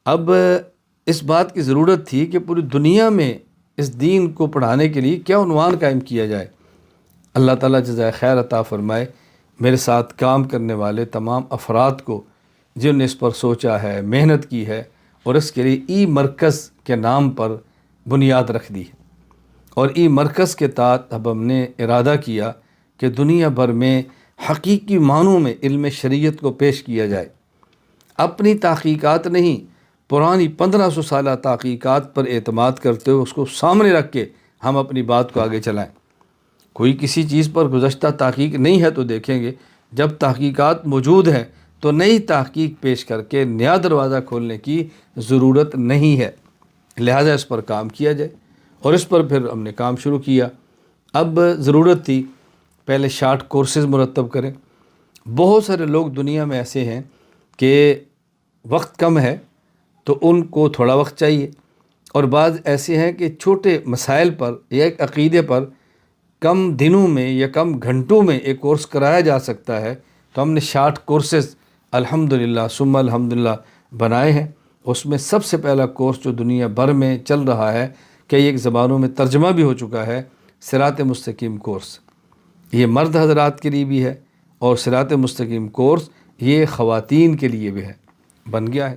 اب اس بات کی ضرورت تھی کہ پوری دنیا میں اس دین کو پڑھانے کے لیے کیا عنوان قائم کیا جائے۔ اللہ تعالیٰ جزائے خیر عطا فرمائے میرے ساتھ کام کرنے والے تمام افراد کو، جن نے اس پر سوچا ہے، محنت کی ہے اور اس کے لیے ای مرکز کے نام پر بنیاد رکھ دی ہے۔ اور ای مرکز کے تحت اب ہم نے ارادہ کیا کہ دنیا بھر میں حقیقی معنوں میں علم شریعت کو پیش کیا جائے، اپنی تحقیقات نہیں، پرانی 1500 سالہ تحقیقات پر اعتماد کرتے ہوئے اس کو سامنے رکھ کے ہم اپنی بات کو آگے چلائیں۔ کوئی کسی چیز پر گزشتہ تحقیق نہیں ہے تو دیکھیں گے، جب تحقیقات موجود ہیں تو نئی تحقیق پیش کر کے نیا دروازہ کھولنے کی ضرورت نہیں ہے، لہذا اس پر کام کیا جائے۔ اور اس پر پھر ہم نے کام شروع کیا۔ اب ضرورت تھی پہلے شارٹ کورسز مرتب کریں۔ بہت سارے لوگ دنیا میں ایسے ہیں کہ وقت کم ہے تو ان کو تھوڑا وقت چاہیے، اور بعض ایسے ہیں کہ چھوٹے مسائل پر یا ایک عقیدے پر کم دنوں میں یا کم گھنٹوں میں ایک کورس کرایا جا سکتا ہے، تو ہم نے شارٹ کورسز الحمدللہ ثم الحمدللہ بنائے ہیں۔ اس میں سب سے پہلا کورس جو دنیا بھر میں چل رہا ہے، کئی ایک زبانوں میں ترجمہ بھی ہو چکا ہے، صراط مستقیم کورس۔ یہ مرد حضرات کے لیے بھی ہے، اور صراط مستقیم کورس یہ خواتین کے لیے بھی ہے، بن گیا ہے۔